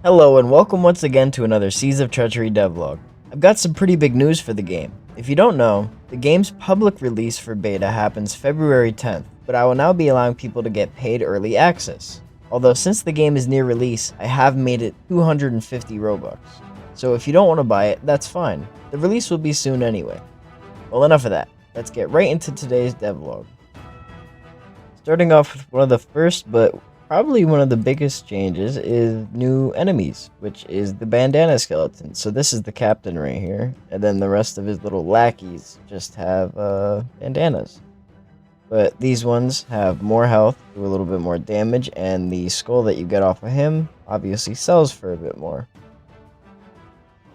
Hello and welcome once again to another Seas of Treachery devlog. I've got some pretty big news for the game. If you don't know, the game's public release for beta happens February 10th, but I will now be allowing people to get paid early access. Although since the game is near release, I have made it 250 Robux. So if you don't want to buy it, that's fine. The release will be soon anyway. Well, enough of that. Let's get right into today's devlog. Starting off with one of the first, but probably one of the biggest changes is new enemies, which is the bandana skeleton. So this is the captain right here, and then the rest of his little lackeys just have bandanas. But these ones have more health, do a little bit more damage, and the skull that you get off of him obviously sells for a bit more.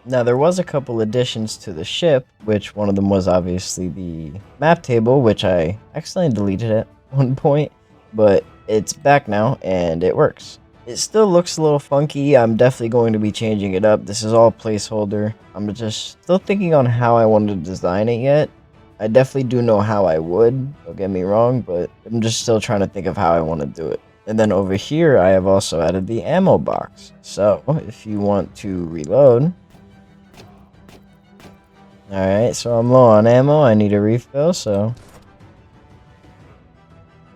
Now there was a couple additions to the ship, which one of them was obviously the map table, which I accidentally deleted at one point, but it's back now and it works. It still looks a little funky. I'm definitely going to be changing it up. This is all placeholder. I'm just still thinking on how I want to design it yet. I definitely do know how I would, don't get me wrong, but I'm just still trying to think of how I want to do it. And then over here, I have also added the ammo box. So if you want to reload. Alright, so I'm low on ammo. I need a refill, so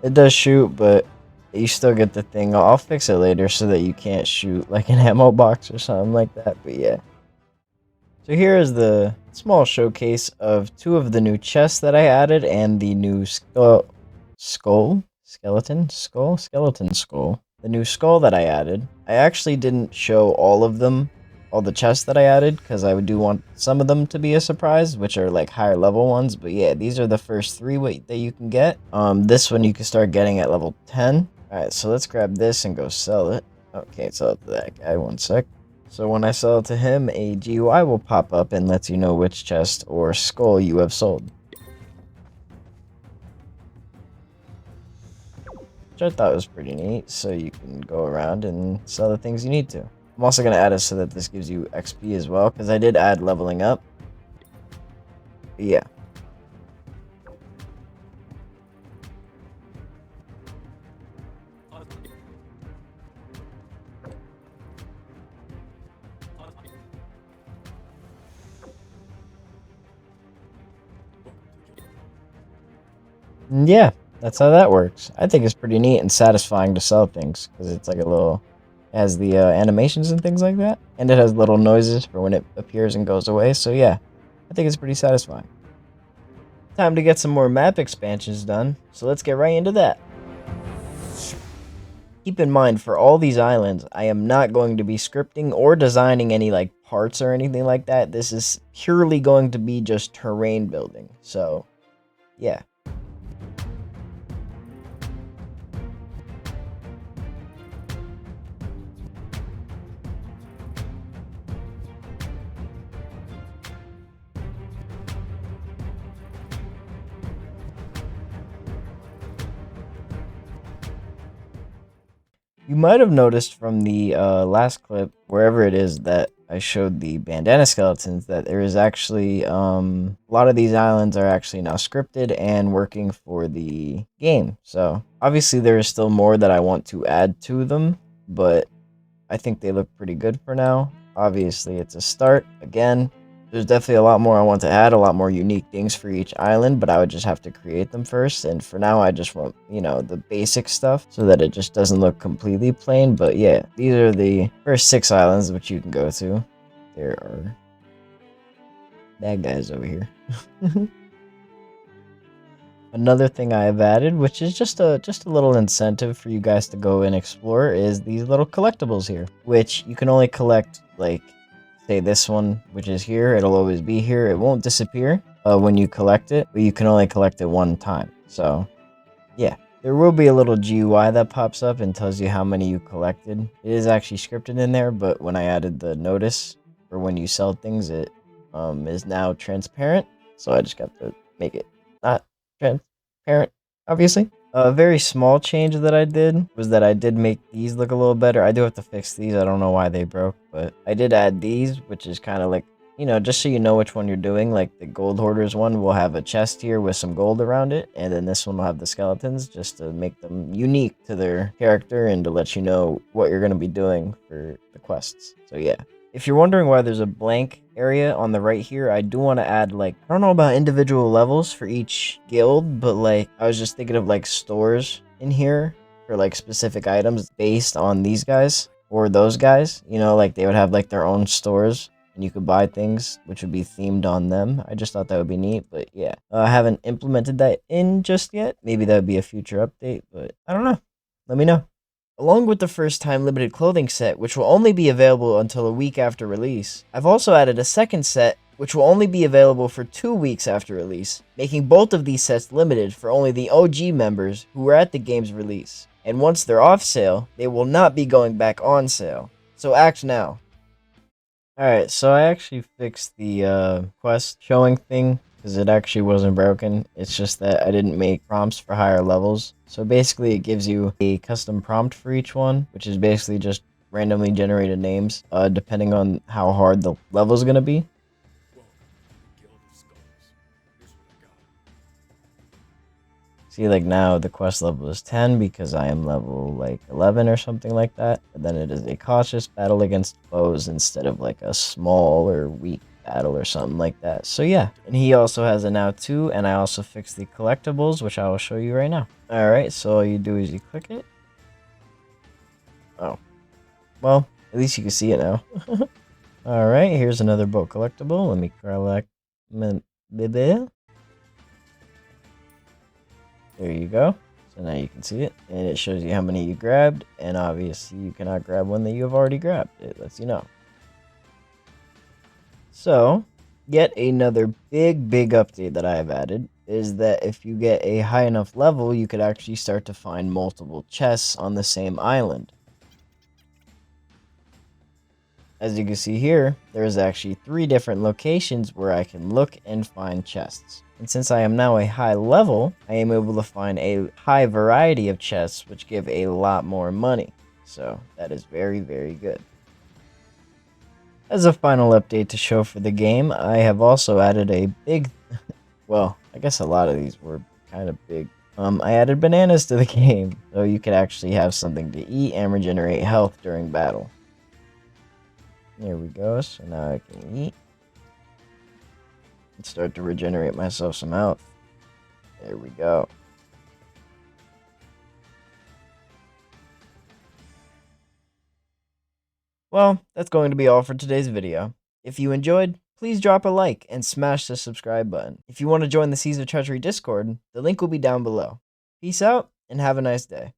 it does shoot, but you still get the thing. I'll fix it later so that you can't shoot like an ammo box or something like that, but yeah. So here is the small showcase of two of the new chests that I added and the new skeleton skull. The new skull that I added. I actually didn't show all of them, all the chests that I added, because I do want some of them to be a surprise, which are like higher level ones. But yeah, these are the first three that you can get. This one you can start getting at level 10. Alright, so let's grab this and go sell it. Okay, sell it to that guy, one sec. So when I sell it to him, a GUI will pop up and lets you know which chest or skull you have sold. Which I thought was pretty neat, so you can go around and sell the things you need to. I'm also going to add it so that this gives you XP as well, because I did add leveling up. But yeah. Yeah, that's how that works. I think it's pretty neat and satisfying to sell things, because it's like a little... It has the animations and things like that, and it has little noises for when it appears and goes away, so yeah, I think it's pretty satisfying. Time to get some more map expansions done, so let's get right into that. Keep in mind, for all these islands, I am not going to be scripting or designing any like parts or anything like that. This is purely going to be just terrain building, so yeah. You might have noticed from the last clip, wherever it is that I showed the bandana skeletons, that there is actually a lot of these islands are actually now scripted and working for the game. So obviously there is still more that I want to add to them, but I think they look pretty good for now. Obviously it's a start. Again, there's definitely a lot more I want to add, a lot more unique things for each island, but I would just have to create them first. And for now, I just want, you know, the basic stuff so that it just doesn't look completely plain. But yeah, these are the first 6 islands which you can go to. There are bad guys over here. Another thing I have added, which is just a little incentive for you guys to go and explore, is these little collectibles here, which you can only collect, like, say this one, which is here. It'll always be here. It won't disappear when you collect it, but you can only collect it one time. So yeah, there will be a little GUI that pops up and tells you how many you collected. It is actually scripted in there, but when I added the notice for when you sell things, it is now transparent. So I just got to make it not transparent, obviously. A very small change that I did was that I did make these look a little better. I do have to fix these. I don't know why they broke, but I did add these, which is kind of like just so you know which one you're doing, like the gold hoarders one will have a chest here with some gold around it, and then this one will have the skeletons just to make them unique to their character and to let you know what you're going to be doing for the quests. So yeah. If you're wondering why there's a blank area on the right here, I do want to add, like, I don't know about individual levels for each guild, but like I was just thinking of like stores in here for like specific items based on these guys or those guys, like they would have like their own stores and you could buy things which would be themed on them. I just thought that would be neat, but yeah. I haven't implemented that in just yet. Maybe that would be a future update, but I don't know. Let me know. Along with the first time limited clothing set, which will only be available until a week after release, I've also added a second set, which will only be available for 2 weeks after release, making both of these sets limited for only the OG members who were at the game's release. And once they're off sale, they will not be going back on sale. So act now. Alright, so I actually fixed the quest showing thing because it actually wasn't broken. It's just that I didn't make prompts for higher levels. So basically it gives you a custom prompt for each one, which is basically just randomly generated names, depending on how hard the level is going to be. See, like now the quest level is 10 because I am level like 11 or something like that. And then it is a cautious battle against foes instead of like a small or weak battle or something like that. So yeah, and he also has a now too, and I also fixed the collectibles, which I will show you right now. Alright, so all you do is you click it. Oh, well, at least you can see it now. Alright, here's another boat collectible. Let me collect. There you go. So now you can see it, and it shows you how many you grabbed, and obviously you cannot grab one that you have already grabbed. It lets you know. So, yet another big update that I have added is that if you get a high enough level, you could actually start to find multiple chests on the same island. As you can see here, there's actually 3 different locations where I can look and find chests. And since I am now a high level, I am able to find a high variety of chests which give a lot more money. So that is very good. As a final update to show for the game, I have also added a big, well, I guess a lot of these were kind of big. I added bananas to the game, so you could actually have something to eat and regenerate health during battle. There we go, so now I can eat. And start to regenerate myself some health. There we go. Well, that's going to be all for today's video. If you enjoyed, please drop a like and smash the subscribe button. If you want to join the Thieves of Treachery Discord, the link will be down below. Peace out, and have a nice day.